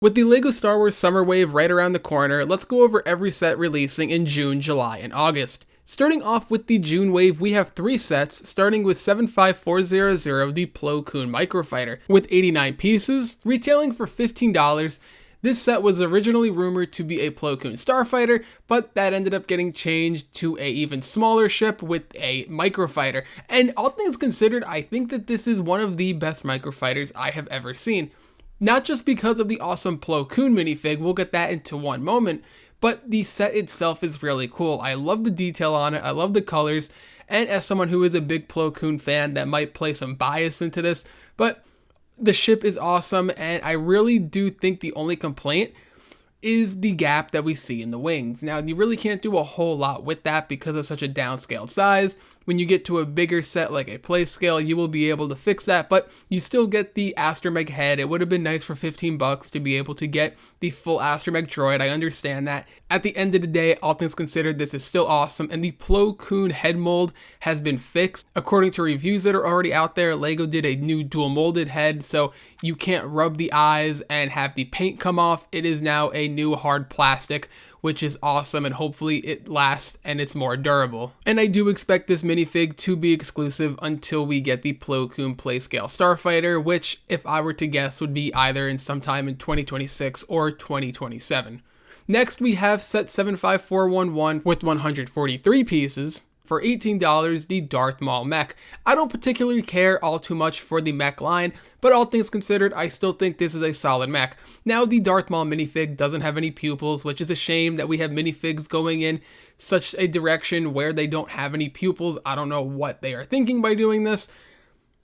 With the LEGO Star Wars Summer Wave right around the corner, let's go over every set releasing in June, July, and August. Starting off with the June wave, we have 3 sets, starting with 75400, the Plo Koon Microfighter, with 89 pieces, retailing for $15. This set was originally rumored to be a Plo Koon Starfighter, but that ended up getting changed to a even smaller ship with a microfighter. And all things considered, I think that this is one of the best microfighters I have ever seen. Not just because of the awesome Plo Koon minifig, we'll get that into one moment, but the set itself is really cool. I love the detail on it, I love the colors, and as someone who is a big Plo Koon fan, that might play some bias into this, but the ship is awesome, and I really do think the only complaint is the gap that we see in the wings. Now, you really can't do a whole lot with that because of such a downscaled size. When you get to a bigger set like a play scale, you will be able to fix that, but you still get the astromech head. It would have been nice for $15 to be able to get the full astromech droid. I understand that. At the end of the day, all things considered, this is still awesome, and the Plo Koon head mold has been fixed. According to reviews that are already out there, LEGO did a new dual molded head, so you can't rub the eyes and have the paint come off. It is now a new hard plastic, which is awesome, and hopefully it lasts and it's more durable. And I do expect this minifig to be exclusive until we get the Plo Koon Playscale Starfighter, which, if I were to guess, would be either in sometime in 2026 or 2027. Next, we have set 75411 with 143 pieces. For $18, the Darth Maul Mech. I don't particularly care all too much for the mech line, but all things considered, I still think this is a solid mech. Now, the Darth Maul minifig doesn't have any pupils, which is a shame that we have minifigs going in such a direction where they don't have any pupils. I don't know what they are thinking by doing this.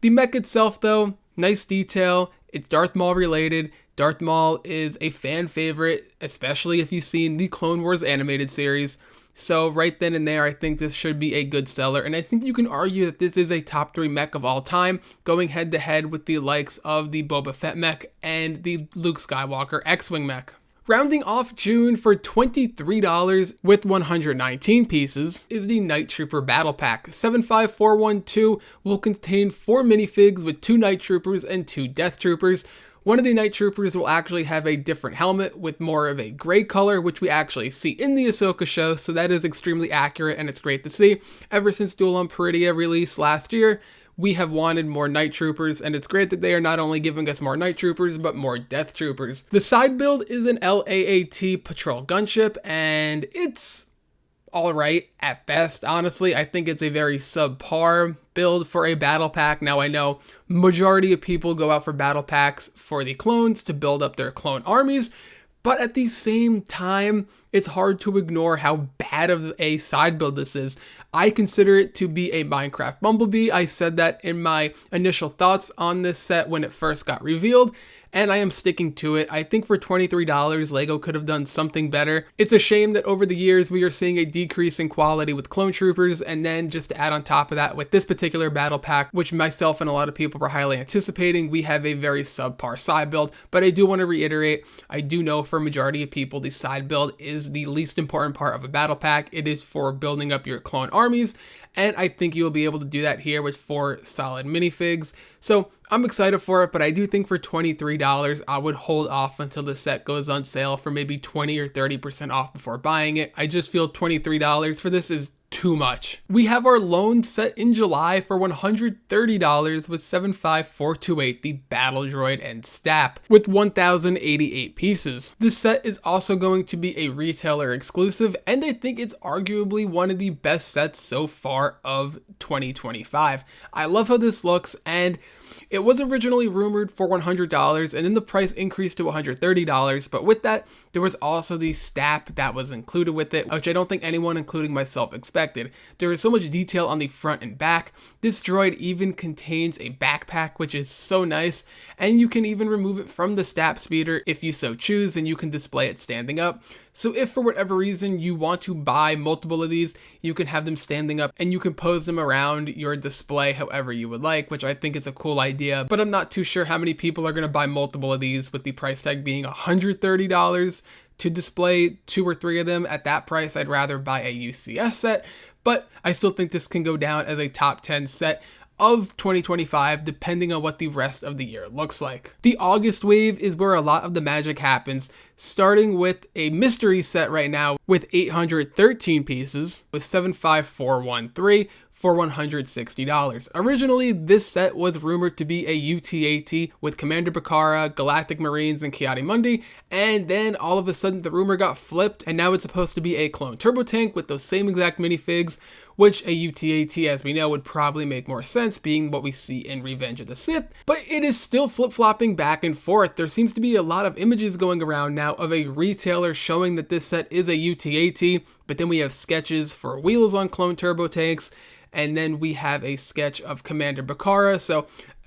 The mech itself, though, nice detail. It's Darth Maul related. Darth Maul is a fan favorite, especially if you've seen the Clone Wars animated series. So right then and there, I think this should be a good seller, and I think you can argue that this is a top 3 mech of all time, going head to head with the likes of the Boba Fett mech and the Luke Skywalker X-Wing mech. Rounding off June for $23 with 119 pieces is the Night Trooper Battle Pack. 75412 will contain 4 minifigs with 2 Night Troopers and 2 Death Troopers. One of the Night Troopers will actually have a different helmet with more of a gray color, which we actually see in the Ahsoka show, so that is extremely accurate and it's great to see. Ever since Duel on Peridia released last year, we have wanted more Night Troopers, and it's great that they are not only giving us more Night Troopers, but more Death Troopers. The side build is an LAAT patrol gunship, and it's alright at best. Honestly, I think it's a very subpar build for a battle pack. Now, I know majority of people go out for battle packs for the clones to build up their clone armies, but at the same time, it's hard to ignore how bad of a side build this is. I consider it to be a Minecraft Bumblebee. I said that in my initial thoughts on this set when it first got revealed, and I am sticking to it. I think for $23, LEGO could have done something better. It's a shame that over the years we are seeing a decrease in quality with clone troopers, and then just to add on top of that with this particular battle pack, which myself and a lot of people were highly anticipating, we have a very subpar side build. But I do want to reiterate, I do know for a majority of people the side build is the least important part of a battle pack. It is for building up your clone armies, and I think you'll be able to do that here with 4 solid minifigs. So I'm excited for it, but I do think for $23, I would hold off until the set goes on sale for maybe 20 or 30% off before buying it. I just feel $23 for this is too much. We have our loan set in July for $130 with 75428, the Battle Droid and STAP, with 1,088 pieces. This set is also going to be a retailer exclusive, and I think it's arguably one of the best sets so far of 2025. I love how this looks, and it was originally rumored for $100, and then the price increased to $130, but with that, there was also the STAP that was included with it, which I don't think anyone, including myself, expected. There is so much detail on the front and back. This droid even contains a backpack, which is so nice, and you can even remove it from the STAP speeder if you so choose, and you can display it standing up. So if for whatever reason you want to buy multiple of these, you can have them standing up and you can pose them around your display however you would like, which I think is a cool idea, but I'm not too sure how many people are going to buy multiple of these with the price tag being $130 to display 2 or 3 of them. At that price, I'd rather buy a UCS set, but I still think this can go down as a top 10 set of 2025, depending on what the rest of the year looks like. The August wave is where a lot of the magic happens, starting with a mystery set right now with 813 pieces with 75413 for $160. Originally, this set was rumored to be a UTAT with Commander Bacara, Galactic Marines, and Ki-Adi-Mundi, and then all of a sudden the rumor got flipped, and now it's supposed to be a clone turbo tank with those same exact minifigs, which a UTAT, as we know, would probably make more sense, being what we see in Revenge of the Sith, but it is still flip-flopping back and forth. There seems to be a lot of images going around now of a retailer showing that this set is a UTAT, but then we have sketches for wheels on clone turbo tanks, and then we have a sketch of Commander Bacara. So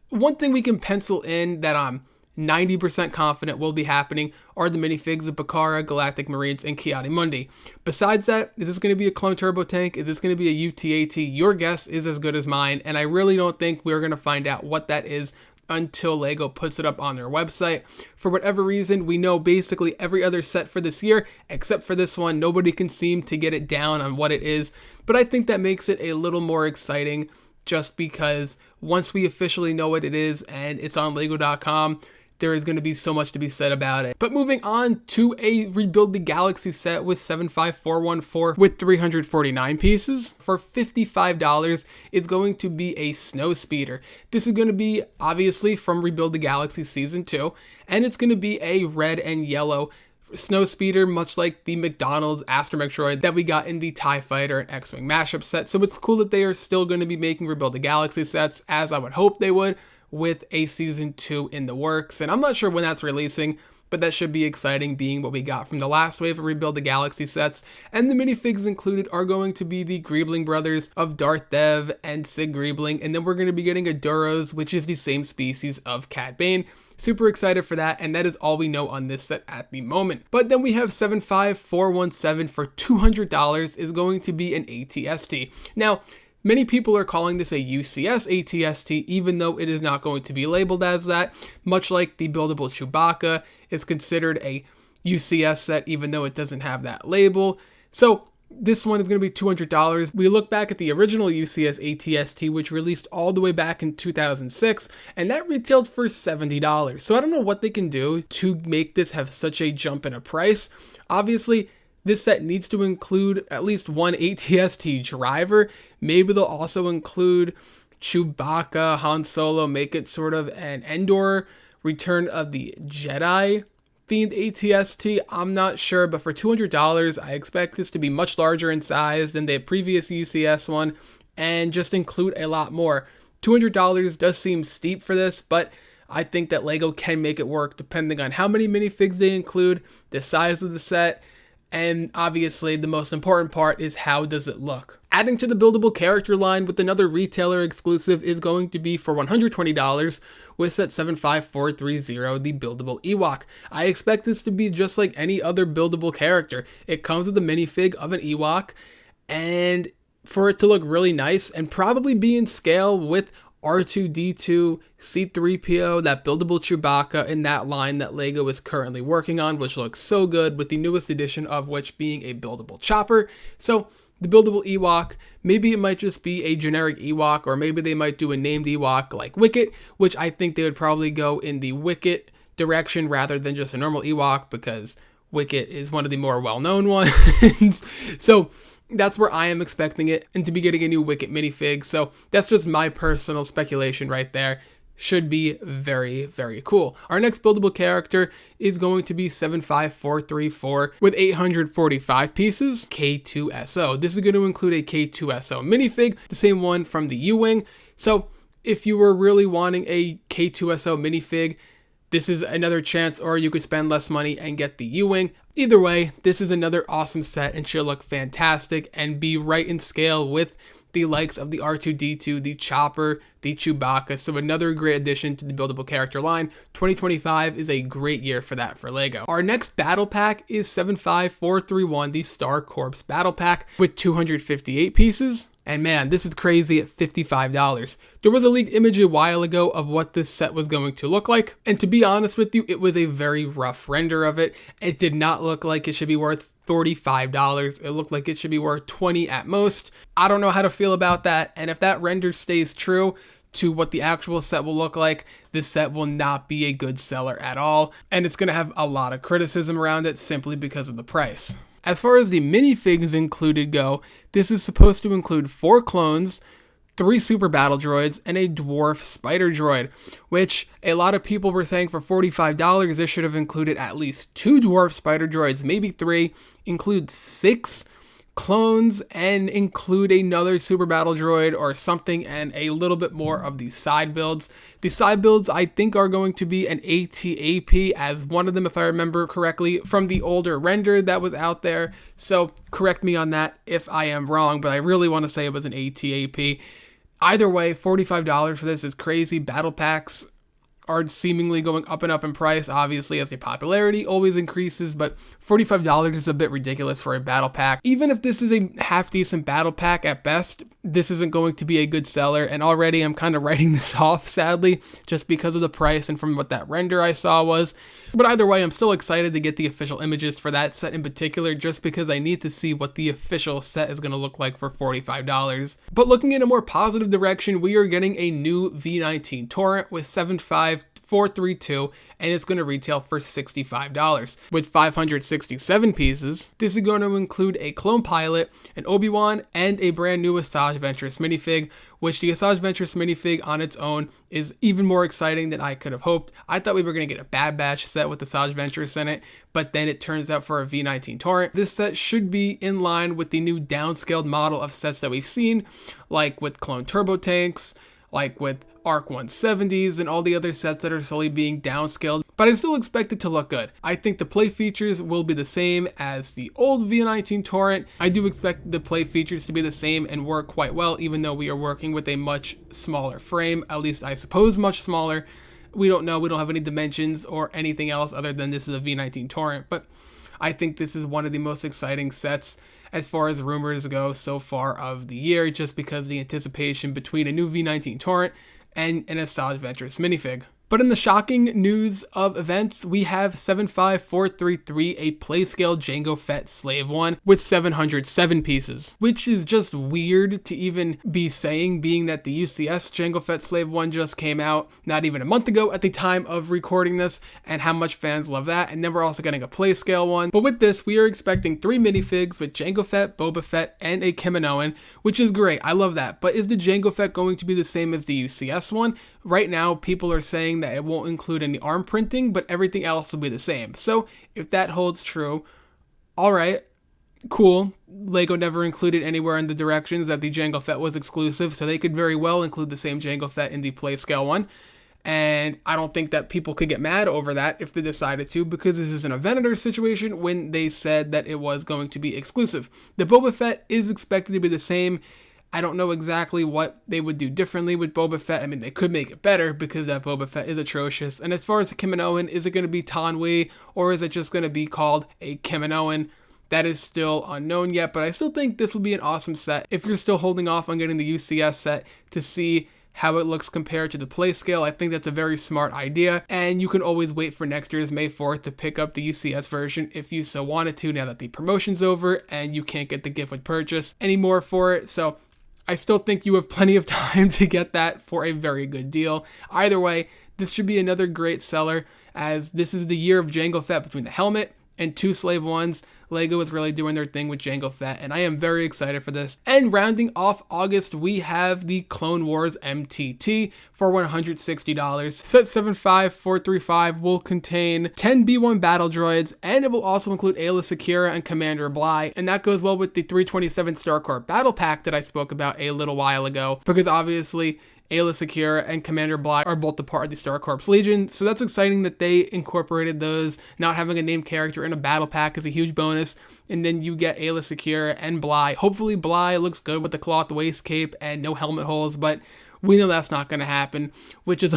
one thing we can pencil in that I'm 90% confident will be happening are the minifigs of Bacara, Galactic Marines, and Ki-Adi-Mundi. Besides that, is this going to be a clone turbo tank? Is this going to be a UTAT? Your guess is as good as mine, and I really don't think we're going to find out what that is until LEGO puts it up on their website. For whatever reason, we know basically every other set for this year, except for this one. Nobody can seem to get it down on what it is, but I think that makes it a little more exciting just because once we officially know what it is and it's on LEGO.com, there is going to be so much to be said about it. But moving on to a Rebuild the Galaxy set with 75414 with 349 pieces for $55 is going to be a Snow Speeder. This is going to be obviously from Rebuild the Galaxy Season 2, and it's going to be a red and yellow Snow Speeder, much like the McDonald's Astromech Droid that we got in the TIE Fighter and X-Wing mashup set. So it's cool that they are still going to be making Rebuild the Galaxy sets, as I would hope they would, with a Season 2 in the works. And I'm not sure when that's releasing, but that should be exciting, being what we got from the last wave of Rebuild the Galaxy sets. And the minifigs included are going to be the Griebling brothers of Darth Dev and Sig Griebling, and then we're going to be getting a Duros, which is the same species of Cad Bane. Super excited for that, and that is all we know on this set at the moment. But then we have 75417 for $200 is going to be an ATST. Now, many people are calling this a UCS ATST, even though it is not going to be labeled as that, much like the Buildable Chewbacca is considered a UCS set, even though it doesn't have that label. So this one is going to be $200. We look back at the original UCS ATST, which released all the way back in 2006, and that retailed for $70. So I don't know what they can do to make this have such a jump in a price. Obviously, this set needs to include at least one ATST driver. Maybe they'll also include Chewbacca, Han Solo, make it sort of an Endor, Return of the Jedi themed ATST. I'm not sure, but for $200, I expect this to be much larger in size than the previous UCS one and just include a lot more. $200 does seem steep for this, but I think that LEGO can make it work depending on how many minifigs they include, the size of the set, and obviously the most important part is how does it look. Adding to the buildable character line with another retailer exclusive is going to be for $120 with set 75430, the buildable Ewok. I expect this to be just like any other buildable character. It comes with a minifig of an Ewok, and for it to look really nice and probably be in scale with R2-D2, C-3PO, that buildable Chewbacca in that line that LEGO is currently working on, which looks so good, with the newest edition of which being a buildable chopper. So the buildable Ewok, maybe it might just be a generic Ewok, or maybe they might do a named Ewok like Wicket, which I think they would probably go in the Wicket direction rather than just a normal Ewok, because Wicket is one of the more well-known ones. So that's where I am expecting it, and to be getting a new Wicket minifig. So that's just my personal speculation right there. Should be very, very cool. Our next buildable character is going to be 75434 with 845 pieces, K2SO. This is going to include a K2SO minifig, the same one from the U-Wing. So if you were really wanting a K2SO minifig, this is another chance, or you could spend less money and get the U-Wing. Either way, this is another awesome set and should look fantastic and be right in scale with the likes of the R2-D2, the Chopper, the Chewbacca. So another great addition to the buildable character line. 2025 is a great year for that for LEGO. Our next battle pack is 75431, the Star Corps battle pack with 258 pieces. And man, this is crazy at $55. There was a leaked image a while ago of what this set was going to look like, and to be honest with you, it was a very rough render of it. It did not look like it should be worth $45. It looked like it should be worth $20 at most. I don't know how to feel about that, and if that render stays true, to what the actual set will look like, this set will not be a good seller at all, and it's going to have a lot of criticism around it simply because of the price. As far as the minifigs included go, this is supposed to include 4 clones, 3 super battle droids, and a dwarf spider droid, which a lot of people were saying for $45 this should have included at least 2 dwarf spider droids, maybe 3, include 6 clones, and include another super battle droid or something, and a little bit more of the side builds. The side builds I think are going to be an ATAP as one of them, if I remember correctly from the older render that was out there, so correct me on that if I am wrong, but I really want to say it was an ATAP. Either way, $45 for this is crazy. Battle packs are seemingly going up and up in price, obviously, as the popularity always increases, but $45 is a bit ridiculous for a battle pack. Even if this is a half-decent battle pack at best, this isn't going to be a good seller, and already I'm kind of writing this off, sadly, just because of the price and from what that render I saw was. But either way, I'm still excited to get the official images for that set in particular, just because I need to see what the official set is going to look like for $45. But looking in a more positive direction, we are getting a new V19 Torrent with 75432, and it's going to retail for $65. With 567 pieces, this is going to include a clone pilot, an Obi-Wan, and a brand new Asajj Ventress minifig, which the Asajj Ventress minifig on its own is even more exciting than I could have hoped. I thought we were going to get a Bad Batch set with Asajj Ventress in it, but then it turns out for a V19 Torrent. This set should be in line with the new downscaled model of sets that we've seen, like with clone turbo tanks, like with ARC 170s, and all the other sets that are slowly being downscaled, but I still expect it to look good. I think the play features will be the same as the old V19 Torrent. I do expect the play features to be the same and work quite well, even though we are working with a much smaller frame, at least I suppose much smaller. We don't know, we don't have any dimensions or anything else other than this is a V19 Torrent, but I think this is one of the most exciting sets as far as rumors go so far of the year, just because the anticipation between a new V19 Torrent and an Asajj Ventress minifig. But in the shocking news of events, we have 75433, a playscale Jango Fett Slave 1 with 707 pieces, which is just weird to even be saying, being that the UCS Jango Fett Slave 1 just came out not even a month ago at the time of recording this, and how much fans love that, and then we're also getting a playscale one. But with this, we are expecting 3 minifigs with Jango Fett, Boba Fett, and a Kaminoan, which is great, I love that. But is the Jango Fett going to be the same as the UCS one? Right now, people are saying that it won't include any arm printing, but everything else will be the same. So if that holds true, alright, cool. LEGO never included anywhere in the directions that the Jango Fett was exclusive, so they could very well include the same Jango Fett in the playscale one. And I don't think that people could get mad over that if they decided to, because this is an Avenator situation when they said that it was going to be exclusive. The Boba Fett is expected to be the same. I don't know exactly what they would do differently with Boba Fett. I mean, they could make it better because that Boba Fett is atrocious. And as far as the Kaminoan, is it going to be Tanwi, or is it just going to be called a Kaminoan? That is still unknown yet, but I still think this will be an awesome set. If you're still holding off on getting the UCS set to see how it looks compared to the playscale, I think that's a very smart idea, and you can always wait for next year's May 4th to pick up the UCS version if you so wanted to, now that the promotion's over and you can't get the gift with purchase anymore for it. So I still think you have plenty of time to get that for a very good deal. Either way, this should be another great seller, as this is the year of Jango Fett. Between the helmet and 2 Slave 1s, LEGO is really doing their thing with Jango Fett, and I am very excited for this. And rounding off August, we have the Clone Wars MTT for $160. Set 75435 will contain 10 B1 battle droids, and it will also include Aayla Secura and Commander Bly, and that goes well with the 327 Star Corps battle pack that I spoke about a little while ago, because obviously Aayla Secura and Commander Bly are both a part of the Star Corps Legion, so that's exciting that they incorporated those. Not having a named character in a battle pack is a huge bonus, and then you get Aayla Secura and Bly. Hopefully Bly looks good with the cloth waist cape and no helmet holes, but we know that's not going to happen, which is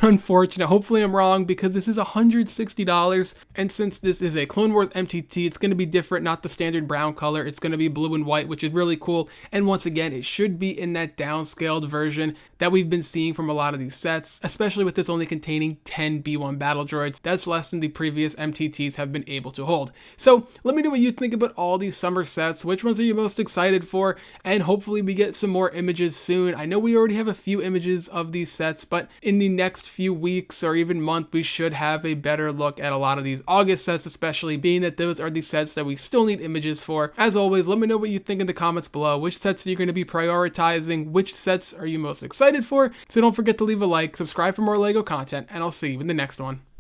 unfortunate. Hopefully I'm wrong, because this is $160, and since this is a Clone Wars MTT, it's going to be different, not the standard brown color. It's going to be blue and white, which is really cool, and once again, it should be in that downscaled version that we've been seeing from a lot of these sets, especially with this only containing 10 B1 battle droids. That's less than the previous MTTs have been able to hold. So let me know what you think about all these summer sets. Which ones are you most excited for? And hopefully we get some more images soon. I know we already have a few few images of these sets, but in the next few weeks or even month, we should have a better look at a lot of these August sets, especially being that those are the sets that we still need images for. As always, let me know what you think in the comments below. Which sets are you going to be prioritizing? Which sets are you most excited for? So don't forget to leave a like, subscribe for more LEGO content, and I'll see you in the next one.